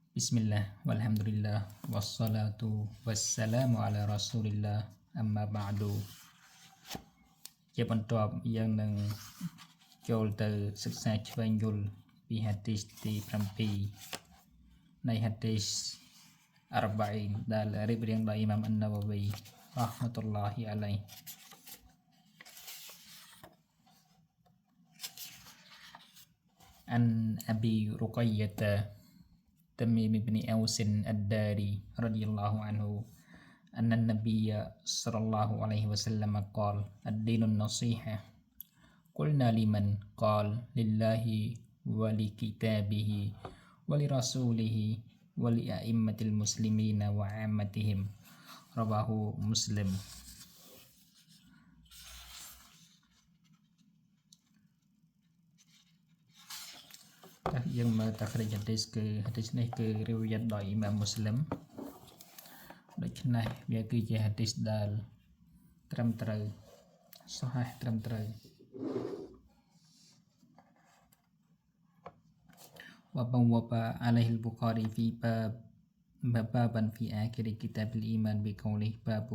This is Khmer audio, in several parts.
Bismillah, walhamdulillah, wassalatu wassalamu ala rasulillah, amma ba'du ជាបន្ទាប់យើងនឹងចូលទៅសិក្សាឆ្វេងយល់ពីហាឌីសទី7នៃហាឌីស40ដែលរៀបរៀងដោយអ៊ីម៉ាមអានណាវ៉ាវីរ៉ាហ្មាតុលឡាហ៊ីអាឡៃហ៍ عن أبي رقية تميم بن أوس الداري رضي الله عنه أن النبي صلى الله عليه وسلم قال الدين النصيحة قلنا لمن قال لله ولكتابه ولرسوله ولأئمة المسلمين وعامتهم رواه مسلم យើងមើលតាគ្រិចហាឌីសគឺហាឌីសនេះគឺរៀបរៀងដោយអ៊ីម៉ាមមូស្លីមដូច្នេះវាគឺជាហាឌីសដែលត្រឹមត្រូវសុហះត្រឹមត្រូវ وبوّب عليه البخاري في بابا في آخر كتاب الإيمان بقوله باب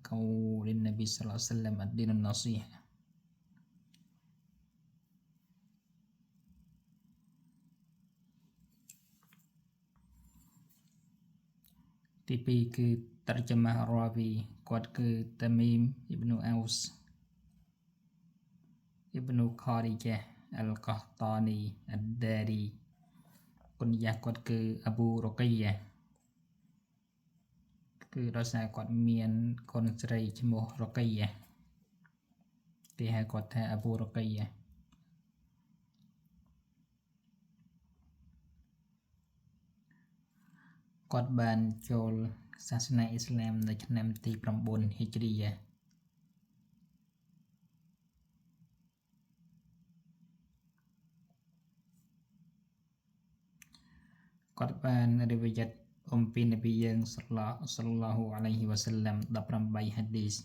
قول النبي صلى الله عليه وسلم الدين النصيحةទី2គឺតរជម៉ារ៉ាវីគាត់គឺតាមីមអ៊ីប្នូអោសអ៊ីប្នូខារីជាអលកោះតានីអដដារីគុណយ៉ាគាត់គឺអាប៊ូរ៉ូកៃយ៉ាគឺដោយសារគាត់មានកូនស្រីឈ្មោះរ៉ូកៃយ៉ាគេហៅគាត់ថាអាប៊ូរ៉ូកៃយ៉ាគាត់បានចូលសាសនាអ៊ីស្លាមនៅឆ្នាំទី9ហិជ្រីយ៉ាគាត់បានរិវយ៉ាត់អំពីនប៊ីយើងសល្លឡោះអាឡៃហ៊ីវ៉ាសាឡាំ18ហាឌីស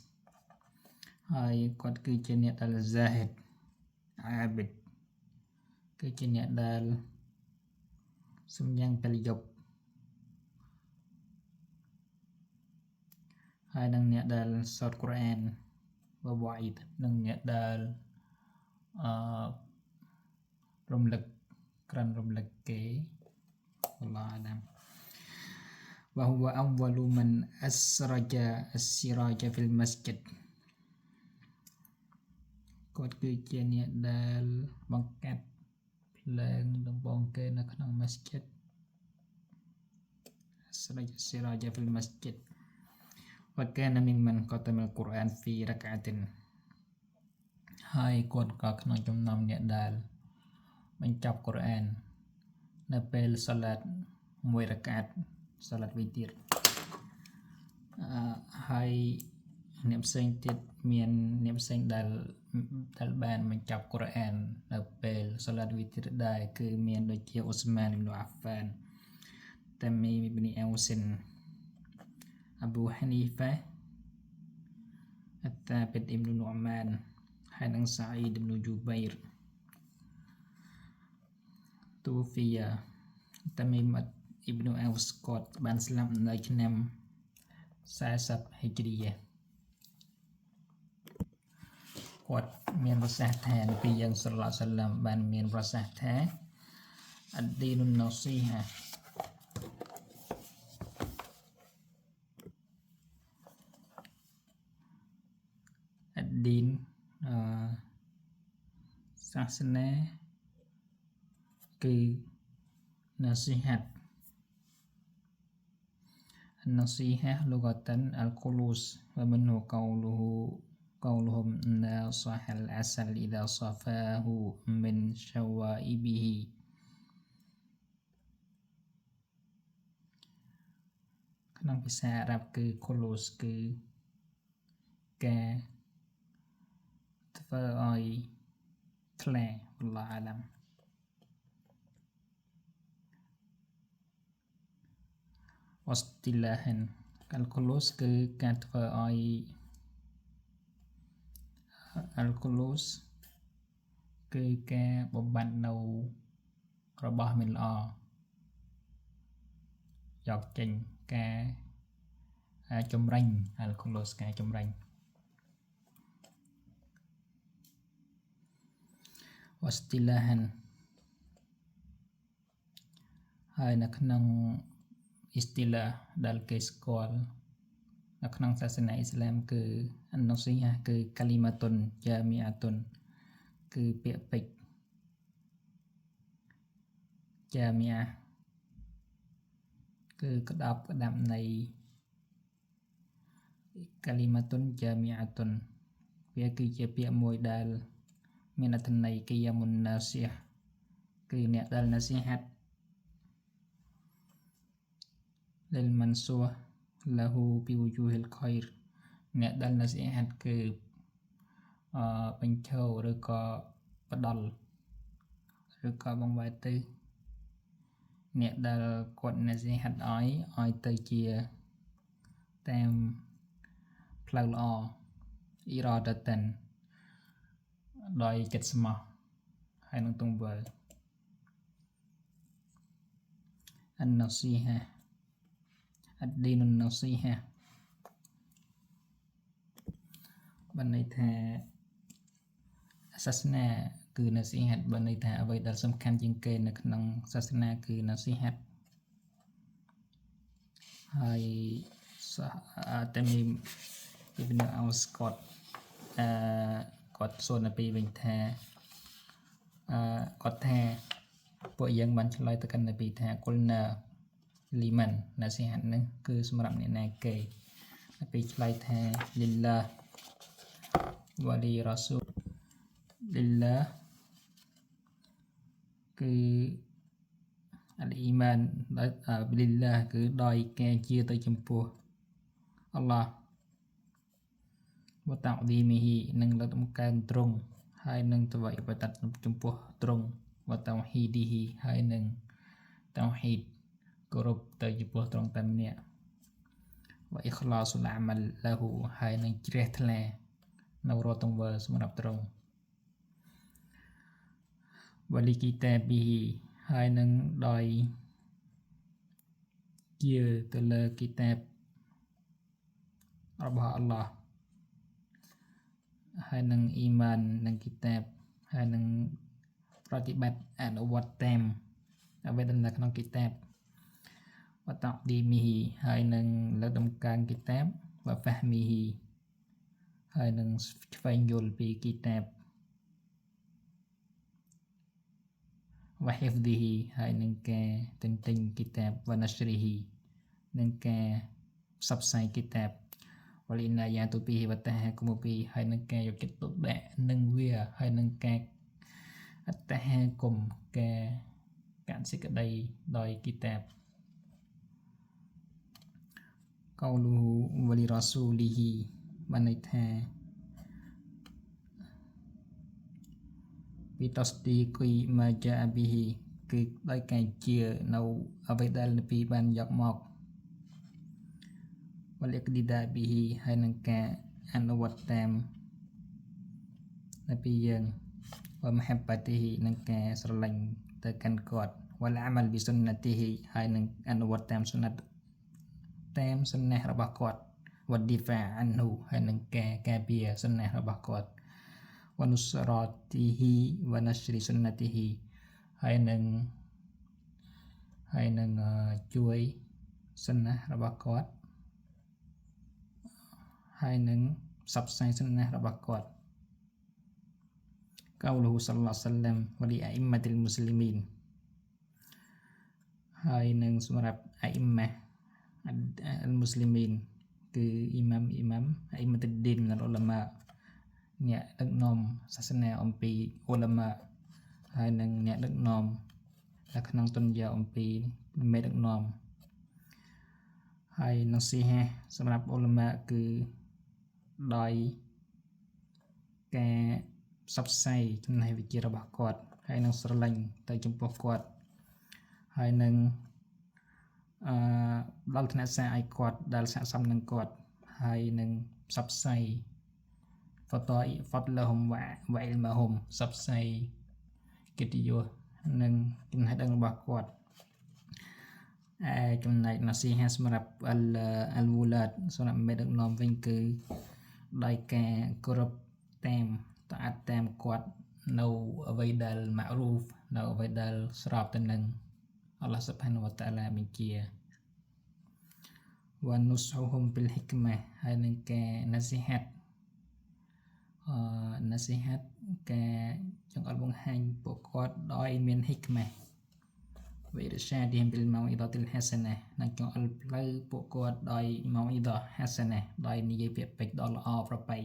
ហើយគាត់គឺជាអ្នកដែលហ្សាហិតអាប៊ីដគឺជាអ្នកដែលសំយ៉ាងពេលយប់ហើយនឹងអ្នកដែលសូត្រកូរ៉ានវ៉ាអ៊ីដនឹងអ្នកដែលរំលឹកក្រាន់រំលឹកគេអល់ឡោះអាឡាម وهو أول من أسرج السراج في المسجد គាត់គឺជាអ្នកដែលបង្កាត់ភ្លើងដំបងគេនៅក្នុង masjid أسرج السراج في المسجد وكان ممن ختم القرآن في ركعة ហើយគាត់ក៏ក្នុងចំណោមអ្នកដែលបញ្ចប់កូរ៉ាននៅពេលសាឡាតមួយរកាត់សាឡាតវិទារហើយអ្នកផ្សេងទៀតមានអ្នកផ្សេងដែលបានបញ្ចប់កូរ៉ាននៅពេលសាឡាតវិទារដែរគឺមានដូចជាអ៊ូស្មានអ៊ីប្នូអាហ្វានតាមីមអ៊ីប្នីអោសិនអាប៊ូហានីហ្វាតាប៊ីតអ៊ីប្នូនូអ៊ម៉ានហើយនិងសាអ៊ីដអ៊ីប្នូជូបៃរទូហ្វីយ៉ាតាមីមអ៊ីប្នូអោសគាត់បានស្លាប់នៅឆ្នាំ40ហិជ្រីយ៉ាគាត់មានប្រសាសន៍ថានប៊ីយើងសល្លឡោះអាឡៃហ៊ីវ៉ាសាឡាំបានមានប្រសាសន៍ថាអឌីនុនណស៊ីហាអឌីនសាសនាគឺណាស៊ីហាត់النصيحة لغة الخلوص ومنه قولهم ناصح العسل إذا صفاه من شوائبه ក្នុងភាសាអារ៉ាប់គឺ khulus គឺការធ្វើឲ្យថ្លាអល់ឡោះអាឡាមWastilahan Al-Khulus គឺការធ្វើឲ្យ Al-Khulus គឺការបំបត្តិនៅរបស់មិនល្អ យកចេញការចម្រាញ់al khulus ការចម្រាញ់ wastilahan ហើយនៅក្នុង istilah ដែលគេស្គាល់នៅក្នុងសាសនាអ៊ីស្លាមគឺ an-nasihah គឺ kalimatun jami'atun គឺពាក្យពេចន៍ jami'ah គឺក្តាប់ក្តាប់នៃ kalimatun jami'atun វាគឺជាពាក្យមួយដែលមានអត្ថន័យ qiyamun nasih គឺអ្នកដែល nasihat lil mansuh lahu bi wujuhil khair អ្នកដែល nasihat គឺបញ្ឈរឬក៏ផ្ដល់ឬក៏បង្វែរទៅអ្នកដែលគាត់ nasihat ឲ្យទៅជាតាមផ្លូវល្អ iradatan ដោយចិត្តស្មោះហើយនឹងទង្វើ an-nasihah ad-dinun nasihah បានន័យថាសាសនាគឺ nasihat បានន័យថាអ្វីដែលសំខាន់ជាងគេនៅក្នុងសាសនាគឺ nasihat ហើយតែមានIbn Aus គាត់សួរនៅពីវិញថាគាត់ថាពួកយើងបានឆ្លើយទៅកាន់នប៊ីថាគុលណាលីម៉ាន់ nasihat ហ្នឹងគឺសម្រាប់អ្នកណាគេនប៊ីឆ្លើយថា lillah វ៉ាលីរ៉ាស៊ូល lillah គឺ al-iman ដោយ lillah គឺដោយការជឿទៅចំពោះអល់ឡោះវតាឌីមីហ៊ីនឹងលើកតម្កើងទ្រង់ហើយនឹងទៅវិបត្តិចំពោះទ្រង់វតាហ៊ីឌីហ៊ីហើយនឹងតោហ៊ីដគោរពទៅចំពោះទ្រង់តែម្នាក់វអ៊ីខ្លាសុលអាម៉ាល់ឡាហ៊ូហើយនឹងជ្រះថ្លានៅរាល់ទង្វើសម្រាប់ទ្រង់វលីគីតាប៊ីហ៊ីហើយនឹងដោយជឿទៅលើគីតាបរបស់អល់ឡោះហើយនឹងអ៊ីម៉ាននឹងគីតាបហើយនឹងប្រតិបត្តិអនុវត្តតាមអ្វីដែលនៅក្នុងគីតាបវតាឌីមីហ៊ីហើយនឹងលើកតម្កើងគីតាបវហ្វាហ្មីហ៊ីហើយនឹងស្វែងយល់ពីគីតាបវហ៊ីហ្វឌីហ៊ីហើយនឹងការទន្ទិញគីតាបវណាស្រីហ៊ីនឹងការផ្សព្វផ្សាយគីតាបវលីណាយ៉ាទូពីវតាហាគុំពីហើយនឹងការយកចិត្តទុកដាក់នឹងវាហើយនឹងការអត្តហាគុំការកសិក្តីដោយគីតាបកោលូវលីរ៉ាស៊ូលីហ៊ីបានន័យថាពីតស្ទីគីម៉ាជាប៊ីហ៊ីគឺដោយការជឿនៅអ្វីដែលនប៊ីបានយកមកវលិកឌីដាប៊ីហ៊ីហើយនឹងការអនុវត្តតាមនប៊ីយើងវមហាបាទីហ៊ីនឹងការស្រឡាញ់ទៅកាន់គាត់វលអាម៉ាល់ប៊ីសុនណាទីហ៊ីហើយនឹងអនុវត្តតាមសុណាស់របស់គាត់វឌីហ្វាអានហ៊ូហើយនឹងការពារសុណាស់របស់គាត់វនុសរ៉ាទីហ៊ីវណាស្រីសុនណាទីហ៊ីហើយនឹងជួយសុណាស់របស់គាត់ហើយនឹងផ្សព្វផ្សាយសុណាស់របស់គាត់កោលហ៊ូសល្លឡោះសាឡាំវលីអ៊ីម៉ាទីលមូស្លីមីនហើយនឹងសម្រាប់អ៊ីម៉ាអលមូស្លីមីនគឺអ៊ីម៉ាមអ៊ីម៉ាមទីឌីនអ៊ុលាម៉ាអ្នកដឹកនាំសាសនាអំពីអ៊ុលាម៉ាហើយនឹងអ្នកដឹកនាំនៅក្នុងទុនយ៉ាអំពីមេដឹកនាំហើយនឹងស៊ីហាសម្រាប់អ៊ុលាម៉ាគឺដោយការផ្សព្វផ្សាយចំណេះវិជ្ជារបស់គាត់ហើយនឹងស្រឡាញ់ទៅចំពោះគាត់ហើយនឹងដល់ថ្នាក់សារឲ្យគាត់ដែលស័ក្តិសមនឹងគាត់ហើយនឹងផ្សព្វផ្សាយហ្វតលហ៊ុមវ៉ាអ៊ីលម៉ាហ៊ុមផ្សព្វផ្សាយកិត្តិយសនិងចំណេះដឹងរបស់គាត់ ចំណែកណាស៊ីហាសម្រាប់អលវូឡាតសម្រាប់មេដឹកនាំវិញគឺដោយការគោរពតាមគាត់នៅអ្វីដែលម៉ាក់រូហ្វនៅអ្វីដែលស្របទៅនឹងអល់ឡោះស៊ុបហានវតាអាឡាបញ្ជាវ៉ានុស្ហូហុំប៊ីលហ៊ីកម៉ាហើយនឹងការណាស៊ីហាត់ការចង្អុលបង្ហាញពួកគាត់ដោយមានហ៊ីកម៉ាវិរិសាឌីហប៊ីលម៉ៅអ៊ីដតុលហាសាណានឹងចង្អុលផ្លូវពួកគាត់ដោយម៉ៅអ៊ីដហាសាណាដោយនិយាយពាក្យពេចន៍ដ៏ល្អប្រពៃ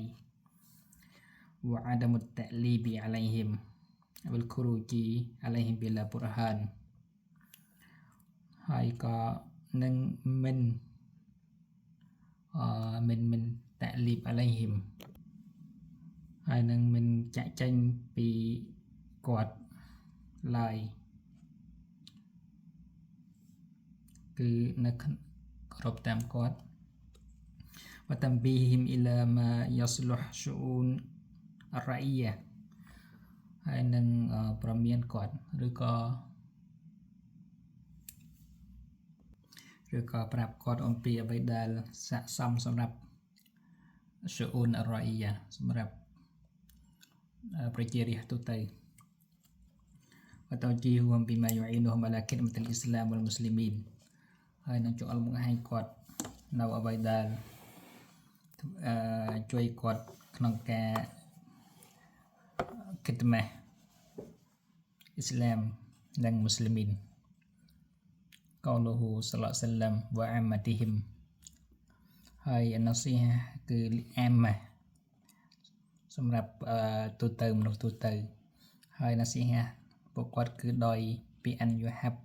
វ៉ាអាដាមុតតាលីប៊ីអាឡៃហ៊ីមវិលខូរូជីអាឡៃហ៊ីមប៊ីឡាបុរហានហើយក៏នឹងមិនតាលីបអាឡៃហ៊ីមហើយនឹងមិនចាក់ចេញពីគាត់ឡើយគឺនៅគ្រប់តាមគាត់វតាំប៊ីហ៊ីមអ៊ីឡាម៉ាយ៉ាស្លុះស៊ូនអរ៉ៃយ៉ាហើយនឹងប្រមានគាត់ឬក៏ប្រាប់គាត់អំពីអ្វីដែលស័ក្តិសមសម្រាប់ស៊ូនអរ៉ៃយ៉ាសម្រាប់ប្រជារាស្ត្រទូទៅوتوجيههم بما يعينهم على خدمة الإسلام والمسلمين ហើយនឹងចង្អុលបង្ហាញគាត់នៅអ្វីដែលជួយគាត់ក្នុងការខិតម៉ាស់អ៊ីស្លាមនិងមូស្លីមីនកោលូហ៊ូសល្លឡោះសាឡាំវ៉ាអាម៉ាទីហ៊ីមហើយណាស៊ីហាគឺអាម៉ាសម្រាប់ទូទៅមនុស្សទូទៅហើយណាស៊ីហាពួកគាត់គឺដោយពីអានយូហាប់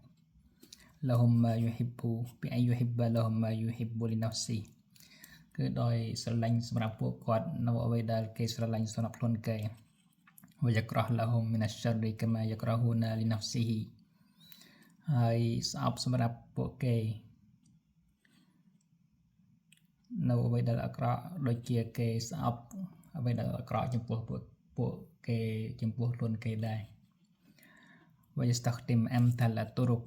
លហ៊ុមម៉ាយូហ៊ីប៊ូពីអានយូហ៊ីបលហ៊ុមម៉ាយូហ៊ីប៊ូលីណាហ្ស៊ីគឺដោយស្រឡាញ់សម្រាប់ពួកគាត់នៅអ្វីដែលគេស្រឡាញ់សម្រាប់ខ្លួនគេវយ៉ាក្រោះលហ៊ុមមីណាស្សរីកាម៉ាយ៉ាក្រោហ៊ូណាលីណាហ្ស៊ីហ៊ីហើយស្អប់សម្រាប់ពួកគេនៅអ្វីដែលអាក្រក់ដូចជាគេស្អប់អ្វីដែលអាក្រក់ចំពោះពួកគេចំពោះខ្លួនគេដែរវយស្តាក់ទីមអឹមតាឡាទូរុក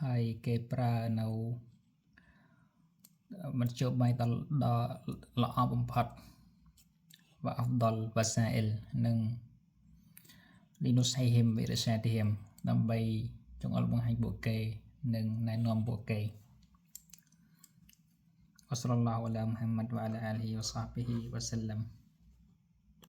ហើយគេប្រើនៅមធ្យោបាយដ៏ល្អបំផុតវ៉ាអហ្វដលវ៉ាសាអ៊ីលនិងលីនូសៃហ៊ីមវិរិសាទីហ៊ីមដើម្បីចង្អុលបង្ហាញពួកគេនិងណែនាំពួកគេវ៉ាសល្លឡោះអាឡាមុហាម៉ាត់វ៉ាអាឡាអាលីហ៊ីវ៉ាសាហ្ប៊ីហ៊ីវ៉ាសល្លាំ